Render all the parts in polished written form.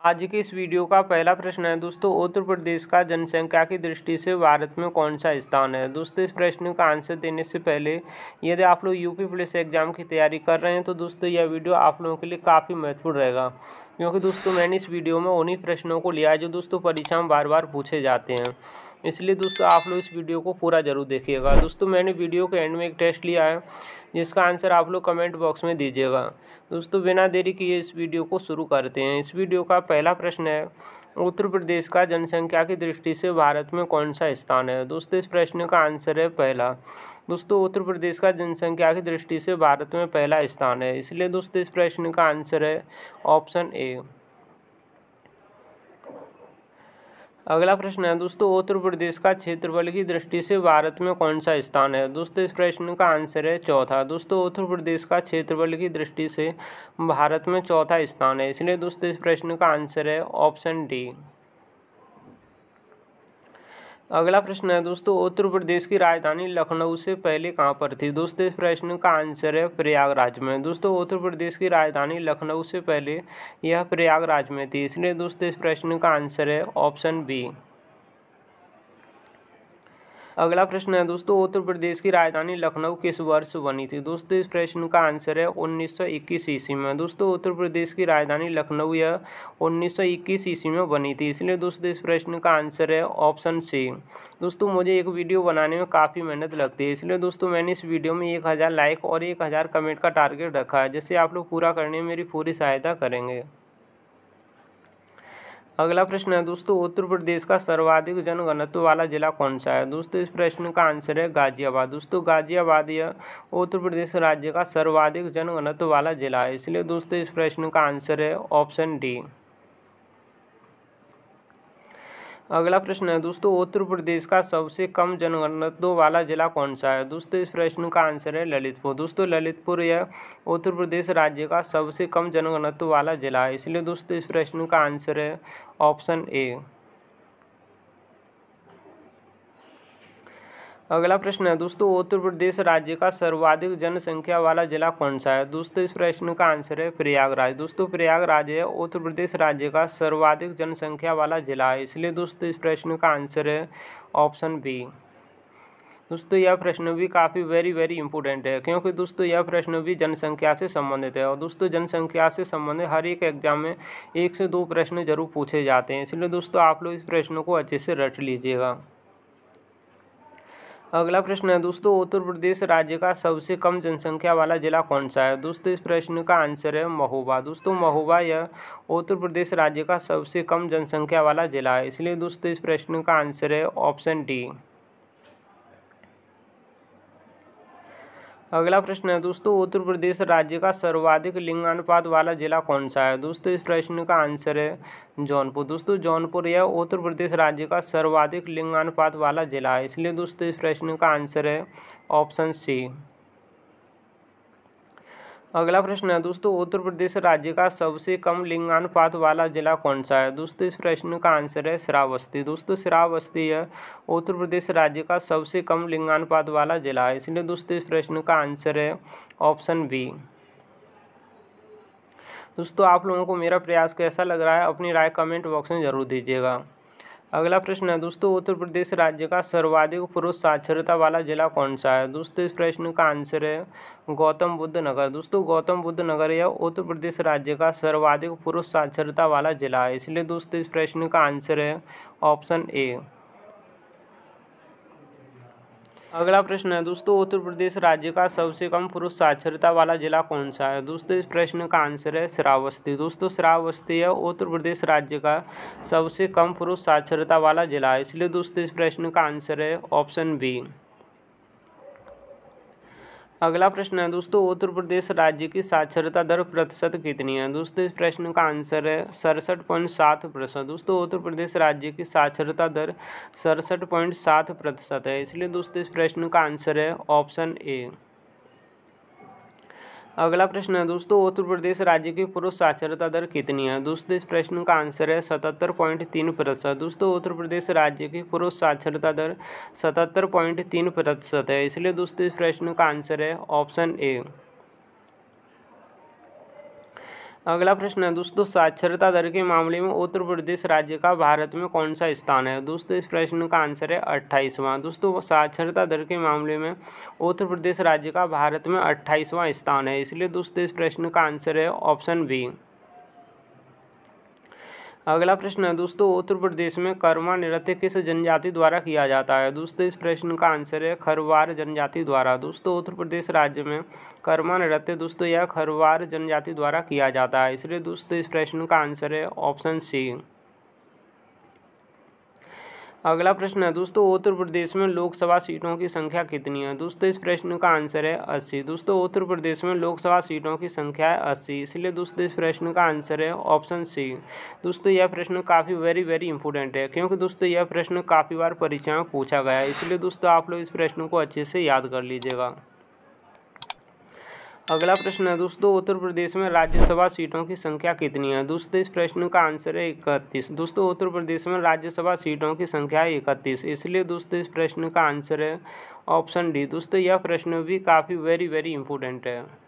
आज के इस वीडियो का पहला प्रश्न है दोस्तों, उत्तर प्रदेश का जनसंख्या की दृष्टि से भारत में कौन सा स्थान है। दोस्तों इस प्रश्न का आंसर देने से पहले यदि आप लोग यूपी पुलिस एग्जाम की तैयारी कर रहे हैं तो दोस्तों यह वीडियो आप लोगों के लिए काफ़ी महत्वपूर्ण रहेगा, क्योंकि दोस्तों मैंने इस वीडियो में उन्हीं प्रश्नों को लिया है जो दोस्तों परीक्षा में बार बार पूछे जाते हैं। इसलिए दोस्तों आप लोग इस वीडियो को पूरा जरूर देखिएगा। दोस्तों मैंने वीडियो के एंड में एक टेस्ट लिया है जिसका आंसर आप लोग कमेंट बॉक्स में दीजिएगा। दोस्तों बिना देरी किए इस वीडियो को शुरू करते हैं। इस वीडियो का पहला प्रश्न है, उत्तर प्रदेश का जनसंख्या की दृष्टि से भारत में कौन सा स्थान है। दोस्तों इस प्रश्न का आंसर है पहला। दोस्तों उत्तर प्रदेश का जनसंख्या की दृष्टि से भारत में पहला स्थान है, इसलिए दोस्तों इस प्रश्न का आंसर है ऑप्शन ए। अगला प्रश्न है दोस्तों, उत्तर प्रदेश का क्षेत्रफल की दृष्टि से भारत में कौन सा स्थान है। दोस्तों इस प्रश्न का आंसर है चौथा। दोस्तों उत्तर प्रदेश का क्षेत्रफल की दृष्टि से भारत में चौथा स्थान है, इसलिए दोस्तों इस प्रश्न का आंसर है ऑप्शन डी। अगला प्रश्न है दोस्तों, उत्तर प्रदेश की राजधानी लखनऊ से पहले कहाँ पर थी। दोस्तों इस प्रश्न का आंसर है प्रयागराज में। दोस्तों उत्तर प्रदेश की राजधानी लखनऊ से पहले यह प्रयागराज में थी, इसलिए दोस्तों इस प्रश्न का आंसर है ऑप्शन बी। अगला प्रश्न है दोस्तों, उत्तर प्रदेश की राजधानी लखनऊ किस वर्ष बनी थी। दोस्तों इस प्रश्न का आंसर है 1921 ईस्वी में। दोस्तों उत्तर प्रदेश की राजधानी लखनऊ यह 1921 ईस्वी में बनी थी, इसलिए दोस्तों इस प्रश्न का आंसर है ऑप्शन सी। दोस्तों मुझे एक वीडियो बनाने में काफ़ी मेहनत लगती है, इसलिए दोस्तों मैंने इस वीडियो में 1000 लाइक और 1000 कमेंट का टारगेट रखा है, जिससे आप लोग पूरा करने में मेरी पूरी सहायता करेंगे। अगला प्रश्न है दोस्तों, उत्तर प्रदेश का सर्वाधिक जनघनत्व वाला जिला कौन सा है। दोस्तों इस प्रश्न का आंसर है गाजियाबाद। दोस्तों गाजियाबाद यह उत्तर प्रदेश राज्य का सर्वाधिक जनघनत्व वाला जिला है, इसलिए दोस्तों इस प्रश्न का आंसर है ऑप्शन डी। अगला प्रश्न है दोस्तों, उत्तर प्रदेश का सबसे कम जनघनत्व वाला जिला कौन सा है। दोस्तों इस प्रश्न का आंसर है ललितपुर। दोस्तों ललितपुर यह उत्तर प्रदेश राज्य का सबसे कम जनघनत्व वाला जिला है, इसलिए दोस्तों इस प्रश्न का आंसर है ऑप्शन ए। अगला प्रश्न है दोस्तों, उत्तर प्रदेश राज्य का सर्वाधिक जनसंख्या वाला जिला कौन सा है। दोस्तों इस प्रश्न का आंसर है प्रयागराज। दोस्तों प्रयागराज है उत्तर प्रदेश राज्य का सर्वाधिक जनसंख्या वाला जिला है, इसलिए दोस्तों इस प्रश्न का आंसर है ऑप्शन बी। दोस्तों यह प्रश्न भी काफ़ी वेरी इंपॉर्टेंट है, क्योंकि दोस्तों यह प्रश्न भी जनसंख्या से संबंधित है, और दोस्तों जनसंख्या से संबंधित हर एक एग्जाम में 1 से 2 प्रश्न जरूर पूछे जाते हैं, इसलिए दोस्तों आप लोग इस प्रश्न को अच्छे से रट लीजिएगा। अगला प्रश्न है दोस्तों, उत्तर प्रदेश राज्य का सबसे कम जनसंख्या वाला जिला कौन सा है। दोस्तों इस प्रश्न का आंसर है महोबा। दोस्तों महोबा यह उत्तर प्रदेश राज्य का सबसे कम जनसंख्या वाला जिला है, इसलिए दोस्तों इस प्रश्न का आंसर है ऑप्शन डी। अगला प्रश्न है दोस्तों, उत्तर प्रदेश राज्य का सर्वाधिक लिंगानुपात वाला जिला कौन सा है। दोस्तों इस प्रश्न का आंसर है जौनपुर। दोस्तों जौनपुर यह उत्तर प्रदेश राज्य का सर्वाधिक लिंगानुपात वाला जिला है, इसलिए दोस्तों इस प्रश्न का आंसर है ऑप्शन सी। अगला प्रश्न है दोस्तों, उत्तर प्रदेश राज्य का सबसे कम लिंगानुपात वाला जिला कौन सा है। दोस्तों इस प्रश्न का आंसर है श्रावस्ती। दोस्तों श्रावस्ती यह उत्तर प्रदेश राज्य का सबसे कम लिंगानुपात वाला जिला है, इसलिए दोस्तों इस प्रश्न का आंसर है ऑप्शन बी। दोस्तों आप लोगों को मेरा प्रयास कैसा लग रहा है, अपनी राय कमेंट बॉक्स में जरूर दीजिएगा। अगला प्रश्न है दोस्तों, उत्तर प्रदेश राज्य का सर्वाधिक पुरुष साक्षरता वाला जिला कौन सा है। दोस्तों इस प्रश्न का आंसर है गौतम बुद्ध नगर। दोस्तों गौतम बुद्ध नगर यह उत्तर प्रदेश राज्य का सर्वाधिक पुरुष साक्षरता वाला जिला है, इसलिए दोस्तों इस प्रश्न का आंसर है ऑप्शन ए। अगला प्रश्न है दोस्तों, उत्तर प्रदेश राज्य का सबसे कम पुरुष साक्षरता वाला जिला कौन सा है। दोस्तों इस प्रश्न का आंसर है श्रावस्ती। दोस्तों श्रावस्ती यह उत्तर प्रदेश राज्य का सबसे कम पुरुष साक्षरता वाला जिला है, इसलिए दोस्तों इस प्रश्न का आंसर है ऑप्शन बी। अगला प्रश्न है दोस्तों, उत्तर प्रदेश राज्य की साक्षरता दर प्रतिशत कितनी है। दोस्तों इस प्रश्न का आंसर है 67.7%। दोस्तों उत्तर प्रदेश राज्य की साक्षरता दर 67.7% है, इसलिए दोस्तों इस प्रश्न का आंसर है ऑप्शन ए। अगला प्रश्न है दोस्तों, उत्तर प्रदेश राज्य की पुरुष साक्षरता दर कितनी है। दोस्तों इस प्रश्न का आंसर है 77.3%। दोस्तों उत्तर प्रदेश राज्य की पुरुष साक्षरता दर 77.3% है, इसलिए दोस्तों इस प्रश्न का आंसर है ऑप्शन ए। अगला प्रश्न है दोस्तों, साक्षरता दर के मामले में उत्तर प्रदेश राज्य का भारत में कौन सा स्थान है? दोस्तों इस प्रश्न का आंसर है 28वां। दोस्तों साक्षरता दर के मामले में उत्तर प्रदेश राज्य का भारत में 28वां स्थान है, इसलिए दोस्तों इस प्रश्न का आंसर है ऑप्शन बी। अगला प्रश्न है दोस्तों, उत्तर प्रदेश में कर्मा नृत्य किस जनजाति द्वारा किया जाता है? दोस्तों इस प्रश्न का आंसर है खरवार जनजाति द्वारा। दोस्तों उत्तर प्रदेश राज्य में कर्मा नृत्य दोस्तों यह खरवार जनजाति द्वारा किया जाता है, इसलिए दोस्तों इस प्रश्न का आंसर है ऑप्शन सी। अगला प्रश्न है दोस्तों, उत्तर प्रदेश में लोकसभा सीटों की संख्या कितनी है? दोस्तों इस प्रश्न का आंसर है 80। दोस्तों उत्तर प्रदेश में लोकसभा सीटों की संख्या है 80, इसलिए दोस्तों इस प्रश्न का आंसर है ऑप्शन सी। दोस्तों यह प्रश्न काफ़ी वेरी इंपॉर्टेंट है, क्योंकि दोस्तों यह प्रश्न काफ़ी बार परीक्षा में पूछा गया है, इसलिए दोस्तों आप लोग इस प्रश्न को अच्छे से याद कर लीजिएगा। अगला प्रश्न है दोस्तों, उत्तर प्रदेश में राज्यसभा सीटों की संख्या कितनी है? दोस्तों इस प्रश्न का आंसर है 31। दोस्तों उत्तर प्रदेश में राज्यसभा सीटों की संख्या है 31, इसलिए दोस्तों इस प्रश्न का आंसर है ऑप्शन डी। दोस्तों यह प्रश्न भी काफ़ी वेरी इंपॉर्टेंट है।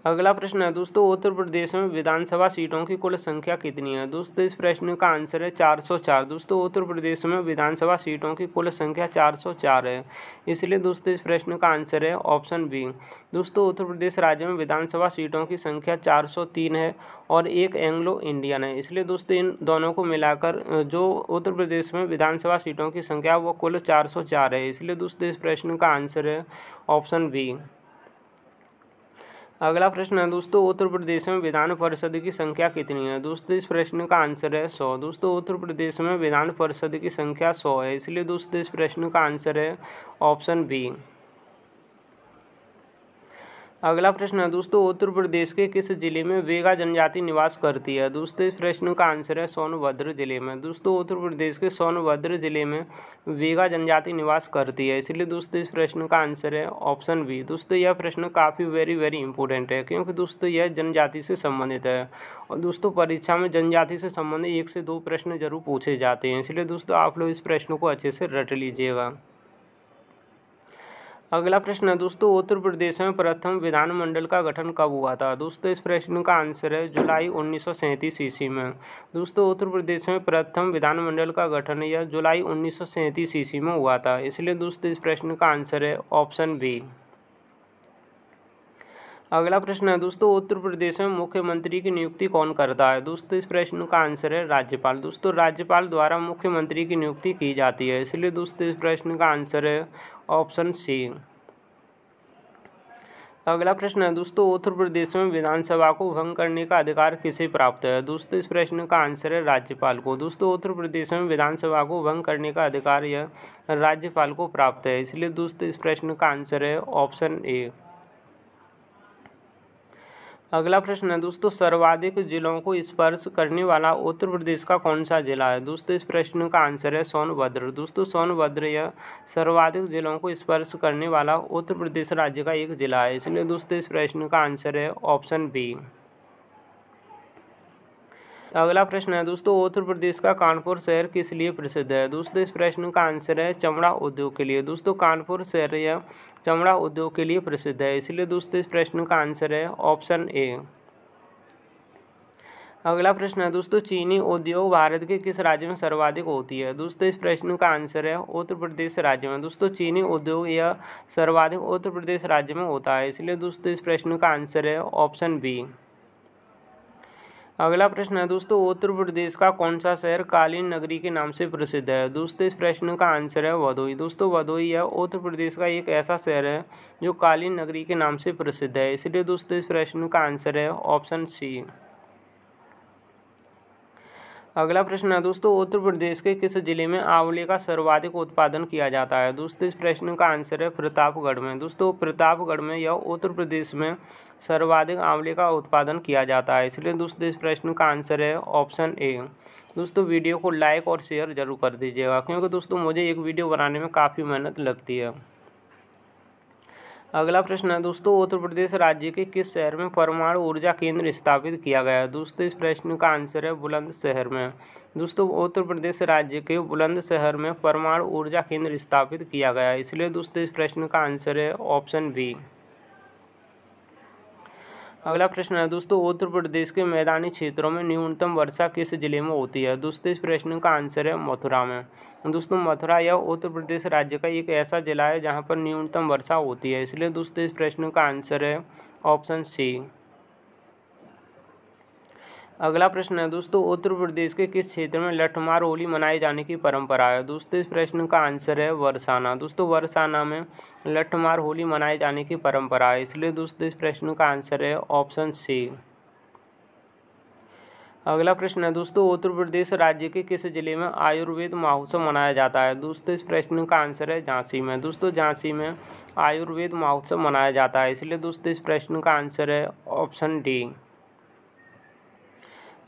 अगला प्रश्न है दोस्तों, उत्तर प्रदेश में विधानसभा सीटों की कुल संख्या कितनी है? दोस्तों इस प्रश्न का आंसर है 404। दोस्तों उत्तर प्रदेश में विधानसभा सीटों की कुल संख्या 404 है, इसलिए दोस्तों इस प्रश्न का आंसर है ऑप्शन बी। दोस्तों उत्तर प्रदेश राज्य में विधानसभा सीटों की संख्या 403 है और एक एंग्लो इंडियन है, इसलिए दोस्तों इन दोनों को मिलाकर जो उत्तर प्रदेश में विधानसभा सीटों की संख्या वो कुल 404 है, इसलिए दोस्तों इस प्रश्न का आंसर है ऑप्शन बी। अगला प्रश्न है दोस्तों, उत्तर प्रदेश में विधान परिषद की संख्या कितनी है? दोस्तों इस प्रश्न का आंसर है 100। दोस्तों उत्तर प्रदेश में विधान परिषद की संख्या 100 है, इसलिए दोस्तों इस प्रश्न का आंसर है ऑप्शन बी। अगला प्रश्न है दोस्तों, उत्तर प्रदेश के किस जिले में वेगा जनजाति निवास करती है? दोस्तों इस प्रश्न का आंसर है सोनभद्र जिले में। दोस्तों उत्तर प्रदेश के सोनभद्र जिले में वेगा जनजाति निवास करती है, इसलिए दोस्तों इस प्रश्न का आंसर है ऑप्शन बी। दोस्तों यह प्रश्न काफ़ी वेरी इंपॉर्टेंट है, क्योंकि दोस्तों यह जनजाति से संबंधित है और दोस्तों परीक्षा में जनजाति से संबंधित 1 से 2 प्रश्न जरूर पूछे जाते हैं, इसलिए दोस्तों आप लोग इस प्रश्न को अच्छे से रट लीजिएगा। अगला प्रश्न है दोस्तों, उत्तर प्रदेश में प्रथम विधानमंडल का गठन कब हुआ था? दोस्तों इस प्रश्न का आंसर है जुलाई 1937 ईस्वी में। दोस्तों उत्तर प्रदेश में प्रथम विधानमंडल का गठन यह जुलाई 1937 ईस्वी में हुआ था, इसलिए दोस्तों इस प्रश्न का आंसर है ऑप्शन बी। अगला प्रश्न है दोस्तों, उत्तर प्रदेश में मुख्यमंत्री की नियुक्ति कौन करता है? दोस्तों इस प्रश्न का आंसर है राज्यपाल। दोस्तों राज्यपाल द्वारा मुख्यमंत्री की नियुक्ति की जाती है, इसलिए दोस्तों इस प्रश्न का आंसर है ऑप्शन सी। अगला प्रश्न है दोस्तों, उत्तर प्रदेश में विधानसभा को भंग करने का अधिकार किसे प्राप्त है? दोस्तों इस प्रश्न का आंसर है राज्यपाल को। दोस्तों उत्तर प्रदेश में विधानसभा को भंग करने का अधिकार यह राज्यपाल को प्राप्त है, इसलिए दोस्तों इस प्रश्न का आंसर है ऑप्शन ए। अगला प्रश्न है दोस्तों, सर्वाधिक जिलों को स्पर्श करने वाला उत्तर प्रदेश का कौन सा जिला है? दोस्तों इस प्रश्न का आंसर है सोनभद्र। दोस्तों सोनभद्र यह सर्वाधिक जिलों को स्पर्श करने वाला उत्तर प्रदेश राज्य का एक जिला है, इसलिए दोस्तों इस प्रश्न का आंसर है ऑप्शन बी। अगला प्रश्न है दोस्तों, उत्तर प्रदेश का कानपुर शहर किस लिए प्रसिद्ध है? दोस्तों इस प्रश्न का आंसर है चमड़ा उद्योग के लिए। दोस्तों कानपुर शहर यह चमड़ा उद्योग के लिए प्रसिद्ध है, इसलिए दोस्तों इस प्रश्न का आंसर है ऑप्शन ए। अगला प्रश्न है दोस्तों, चीनी उद्योग भारत के किस राज्य में सर्वाधिक होती है? दोस्तों इस प्रश्न का आंसर है उत्तर प्रदेश राज्य में। दोस्तों चीनी उद्योग यह सर्वाधिक उत्तर प्रदेश राज्य में होता है, इसलिए दोस्तों इस प्रश्न का आंसर है ऑप्शन बी। अगला प्रश्न है दोस्तों, उत्तर प्रदेश का कौन सा शहर कालीन नगरी के नाम से प्रसिद्ध है? दोस्तों इस प्रश्न का आंसर है भदोही। दोस्तों भदोही यह उत्तर प्रदेश का एक ऐसा शहर है जो कालीन नगरी के नाम से प्रसिद्ध है, इसलिए दोस्तों इस प्रश्न का आंसर है ऑप्शन सी। अगला प्रश्न है दोस्तों, उत्तर प्रदेश के किस जिले में आंवले का सर्वाधिक उत्पादन किया जाता है? दोस्तों इस प्रश्न का आंसर है प्रतापगढ़ में। दोस्तों प्रतापगढ़ में यह उत्तर प्रदेश में सर्वाधिक आंवले का उत्पादन किया जाता है, इसलिए दोस्तों इस प्रश्न का आंसर है ऑप्शन ए। दोस्तों वीडियो को लाइक और शेयर जरूर कर दीजिएगा, क्योंकि दोस्तों मुझे एक वीडियो बनाने में काफ़ी मेहनत लगती है। अगला प्रश्न है दोस्तों, उत्तर प्रदेश राज्य के किस शहर में परमाणु ऊर्जा केंद्र स्थापित किया गया है? दोस्तों इस प्रश्न का आंसर है बुलंदशहर में। दोस्तों उत्तर प्रदेश राज्य के बुलंदशहर में परमाणु ऊर्जा केंद्र स्थापित किया गया है, इसलिए दोस्तों इस प्रश्न का आंसर है ऑप्शन बी। अगला प्रश्न है दोस्तों, उत्तर प्रदेश के मैदानी क्षेत्रों में न्यूनतम वर्षा किस जिले में होती है? दोस्तों इस प्रश्न का आंसर है मथुरा में। दोस्तों मथुरा यह उत्तर प्रदेश राज्य का एक ऐसा जिला है जहां पर न्यूनतम वर्षा होती है, इसलिए दोस्तों इस प्रश्न का आंसर है ऑप्शन सी। अगला प्रश्न है दोस्तों, उत्तर प्रदेश के किस क्षेत्र में लठमार होली मनाए जाने की परंपरा है? दोस्तों इस प्रश्न का आंसर है बरसाना। दोस्तों बरसाना में लठमार होली मनाए जाने की परंपरा है, इसलिए दोस्तों इस प्रश्न का आंसर है ऑप्शन सी। अगला प्रश्न है दोस्तों, उत्तर प्रदेश राज्य के किस जिले में आयुर्वेद महोत्सव मनाया जाता है? दोस्तों इस प्रश्न का आंसर है झांसी में। दोस्तों झांसी में आयुर्वेद महोत्सव मनाया जाता है, इसलिए दोस्तों इस प्रश्न का आंसर है ऑप्शन डी।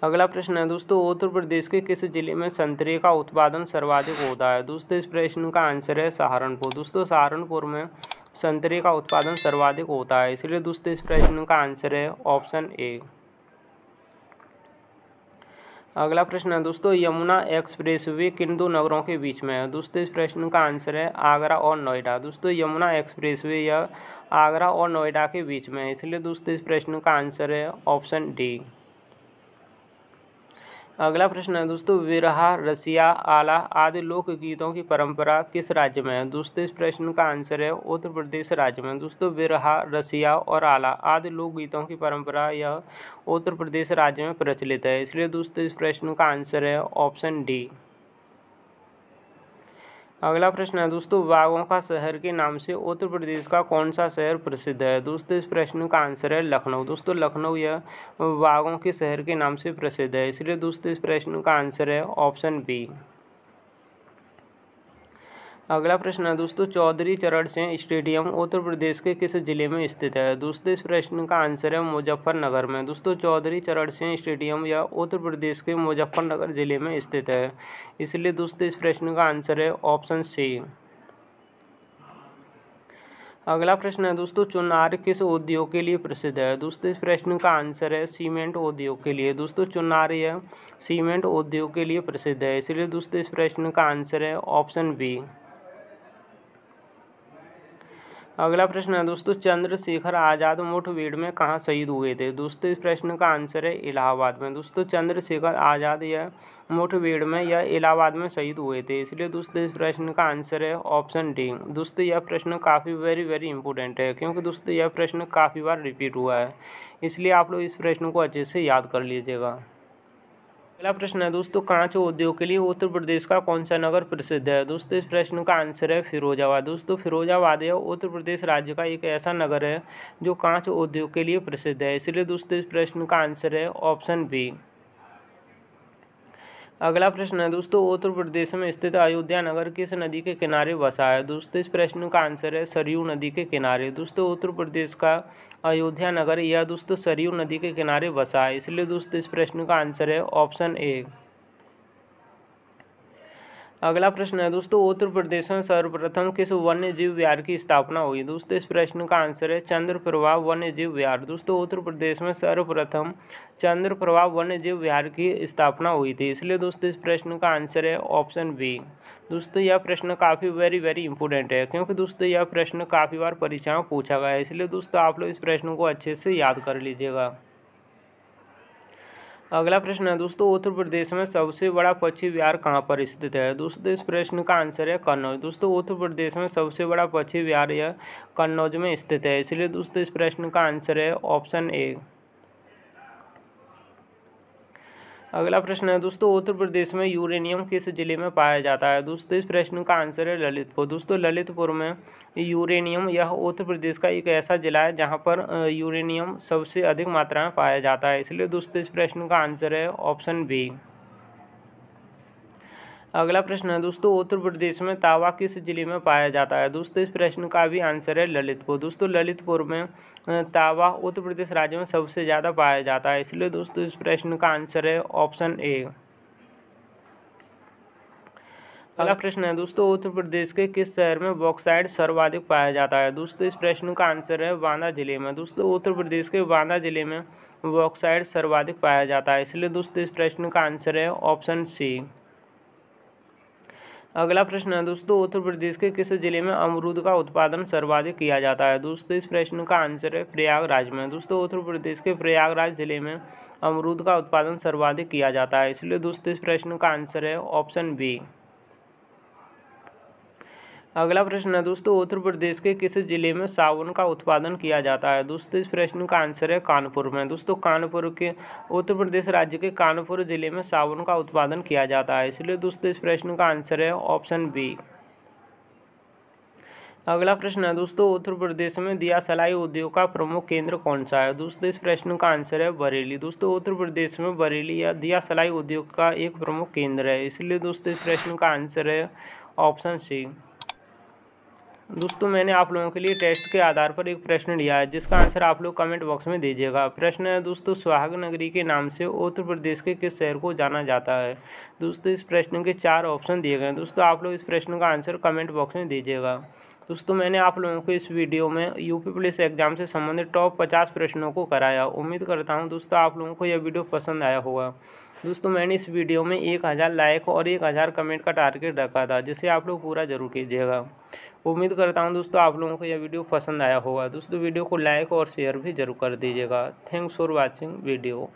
अगला प्रश्न है दोस्तों, उत्तर प्रदेश के किस जिले में संतरे का उत्पादन सर्वाधिक होता है? दोस्तों इस प्रश्न का आंसर है सहारनपुर। दोस्तों सहारनपुर में संतरे का उत्पादन सर्वाधिक होता है, इसलिए दोस्तों इस प्रश्न का आंसर है ऑप्शन ए। अगला प्रश्न है दोस्तों, यमुना एक्सप्रेसवे किन दो नगरों के बीच में है? दोस्तों इस प्रश्न का आंसर है आगरा और नोएडा। दोस्तों यमुना एक्सप्रेसवे यह आगरा और नोएडा के बीच में है, इसलिए दोस्तों इस प्रश्न का आंसर है ऑप्शन डी। अगला प्रश्न है दोस्तों, विरहा, रसिया, आला आदि लोकगीतों की परंपरा किस राज्य में है? दोस्तों इस प्रश्न का आंसर है उत्तर प्रदेश राज्य में। दोस्तों विरहा, रसिया और आला आदि लोकगीतों की परंपरा यह उत्तर प्रदेश राज्य में प्रचलित है, इसलिए दोस्तों इस प्रश्न का आंसर है ऑप्शन डी। अगला प्रश्न है दोस्तों, बाघों का शहर के नाम से उत्तर प्रदेश का कौन सा शहर प्रसिद्ध है? दोस्तों इस प्रश्न का आंसर है लखनऊ। दोस्तों लखनऊ यह बाघों के शहर के नाम से प्रसिद्ध है, इसलिए दोस्तों इस प्रश्न का आंसर है ऑप्शन बी। अगला प्रश्न है दोस्तों, चौधरी चरण सिंह स्टेडियम उत्तर प्रदेश के किस जिले में स्थित है? दोस्तों इस प्रश्न का आंसर है मुजफ्फरनगर में। दोस्तों चौधरी चरण सिंह स्टेडियम यह उत्तर प्रदेश के मुजफ्फरनगर जिले में स्थित है, इसलिए दोस्तों इस प्रश्न का आंसर है ऑप्शन सी। अगला प्रश्न है दोस्तों, चुनार किस उद्योग के लिए प्रसिद्ध है? दोस्तों इस प्रश्न का आंसर है सीमेंट उद्योग के लिए। दोस्तों चुनार यह सीमेंट उद्योग के लिए प्रसिद्ध है, इसलिए दोस्तों इस प्रश्न का आंसर है ऑप्शन बी। अगला प्रश्न है दोस्तों, चंद्रशेखर आज़ाद मुठभेड़ में कहाँ शहीद हुए थे? दोस्तों इस प्रश्न का आंसर है इलाहाबाद में। दोस्तों चंद्रशेखर आज़ाद यह मुठभेड़ में यह इलाहाबाद में शहीद हुए थे, इसलिए दोस्तों इस प्रश्न का आंसर है ऑप्शन डी। दोस्तों यह प्रश्न काफ़ी वेरी इंपॉर्टेंट है, क्योंकि दोस्तों यह प्रश्न काफ़ी बार रिपीट हुआ है, इसलिए आप लोग इस प्रश्न को अच्छे से याद कर लीजिएगा। अगला प्रश्न है दोस्तों, कांच उद्योग के लिए उत्तर प्रदेश का कौन सा नगर प्रसिद्ध है? दोस्तों इस प्रश्न का आंसर है फिरोजाबाद। दोस्तों फिरोजाबाद यह उत्तर प्रदेश राज्य का एक ऐसा नगर है जो कांच उद्योग के लिए प्रसिद्ध है, इसलिए दोस्तों इस प्रश्न का आंसर है ऑप्शन बी। अगला प्रश्न है दोस्तों, उत्तर प्रदेश में स्थित अयोध्या नगर किस नदी के किनारे बसा है? दोस्तों इस प्रश्न का आंसर है सरयू नदी के किनारे। दोस्तों उत्तर प्रदेश का अयोध्या नगर यह दोस्तों सरयू नदी के किनारे बसा है, इसलिए दोस्तों इस प्रश्न का आंसर है ऑप्शन ए। अगला प्रश्न है दोस्तों, उत्तर प्रदेश में सर्वप्रथम किस वन्य जीव विहार की स्थापना हुई? दोस्तों इस प्रश्न का आंसर है चंद्रप्रभा वन्य जीव विहार। दोस्तों उत्तर प्रदेश में सर्वप्रथम चंद्रप्रभा वन्य जीव विहार की स्थापना हुई थी, इसलिए दोस्तों इस प्रश्न का आंसर है ऑप्शन बी। दोस्तों यह प्रश्न काफ़ी वेरी इंपॉर्टेंट है, क्योंकि दोस्तों यह प्रश्न काफ़ी बार परीक्षाओं में पूछा गया है, इसलिए दोस्तों आप लोग इस प्रश्न को अच्छे से याद कर लीजिएगा। अगला प्रश्न है दोस्तों, उत्तर प्रदेश में सबसे बड़ा पक्षी विहार कहाँ पर स्थित है? दोस्तों इस प्रश्न का आंसर है कन्नौज। दोस्तों उत्तर प्रदेश में सबसे बड़ा पक्षी विहार यह कन्नौज में स्थित है, इसलिए दोस्तों इस प्रश्न का आंसर है ऑप्शन ए। अगला प्रश्न है दोस्तों, उत्तर प्रदेश में यूरेनियम किस जिले में पाया जाता है? दोस्तों इस प्रश्न का आंसर है ललितपुर। दोस्तों ललितपुर में यूरेनियम यह उत्तर प्रदेश का एक ऐसा जिला है जहां पर यूरेनियम सबसे अधिक मात्रा में पाया जाता है, इसलिए दोस्तों इस प्रश्न का आंसर है ऑप्शन बी। अगला प्रश्न है दोस्तों, उत्तर प्रदेश में तावा किस जिले में पाया जाता है? दोस्तों इस प्रश्न का भी आंसर है ललितपुर। दोस्तों ललितपुर में तावा उत्तर प्रदेश राज्य में सबसे ज़्यादा पाया जाता है, इसलिए दोस्तों इस प्रश्न का आंसर है ऑप्शन ए। अगला प्रश्न है दोस्तों, उत्तर प्रदेश के किस शहर में बॉक्साइट सर्वाधिक पाया जाता है? दोस्तों इस प्रश्न का आंसर है बांदा जिले में। दोस्तों उत्तर प्रदेश के बांदा जिले में बॉक्साइट सर्वाधिक पाया जाता है, इसलिए दोस्तों इस प्रश्न का आंसर है ऑप्शन सी। अगला प्रश्न है दोस्तों, उत्तर प्रदेश के किस जिले में अमरूद का उत्पादन सर्वाधिक किया जाता है? दोस्तों इस प्रश्न का आंसर है प्रयागराज में। दोस्तों उत्तर प्रदेश के प्रयागराज जिले में अमरूद का उत्पादन सर्वाधिक किया जाता है, इसलिए दोस्तों इस प्रश्न का आंसर है ऑप्शन बी। अगला प्रश्न है दोस्तों, उत्तर प्रदेश के किस जिले में साबुन का उत्पादन किया जाता है? दोस्तों इस प्रश्न का आंसर है कानपुर में। दोस्तों कानपुर के उत्तर प्रदेश राज्य के कानपुर जिले में साबुन का उत्पादन किया जाता है, इसलिए दोस्तों इस प्रश्न का आंसर है ऑप्शन बी। अगला प्रश्न है दोस्तों, उत्तर प्रदेश में दिया सलाई उद्योग का प्रमुख केंद्र कौन सा है? दोस्तों इस प्रश्न का आंसर है बरेली। दोस्तों उत्तर प्रदेश में बरेली या दिया सलाई उद्योग का एक प्रमुख केंद्र है, इसलिए दोस्तों इस प्रश्न का आंसर है ऑप्शन सी। दोस्तों मैंने आप लोगों के लिए टेस्ट के आधार पर एक प्रश्न लिया है, जिसका आंसर आप लोग कमेंट बॉक्स में दीजिएगा। प्रश्न है दोस्तों, सुहाग नगरी के नाम से उत्तर प्रदेश के किस शहर को जाना जाता है? दोस्तों इस प्रश्न के 4 ऑप्शन दिए गए हैं। दोस्तों आप लोग इस प्रश्न का आंसर कमेंट बॉक्स में दीजिएगा। दोस्तों मैंने आप लोगों को इस वीडियो में यूपी पुलिस एग्जाम से संबंधित टॉप 50 प्रश्नों को कराया। उम्मीद करता हूं दोस्तों आप लोगों को यह वीडियो पसंद आया होगा। दोस्तों मैंने इस वीडियो में 1000 लाइक और 1000 कमेंट का टारगेट रखा था, जिसे आप लोग पूरा जरूर कीजिएगा। उम्मीद करता हूं दोस्तों आप लोगों को यह वीडियो पसंद आया होगा। दोस्तों वीडियो को लाइक और शेयर भी जरूर कर दीजिएगा। Thanks for watching video.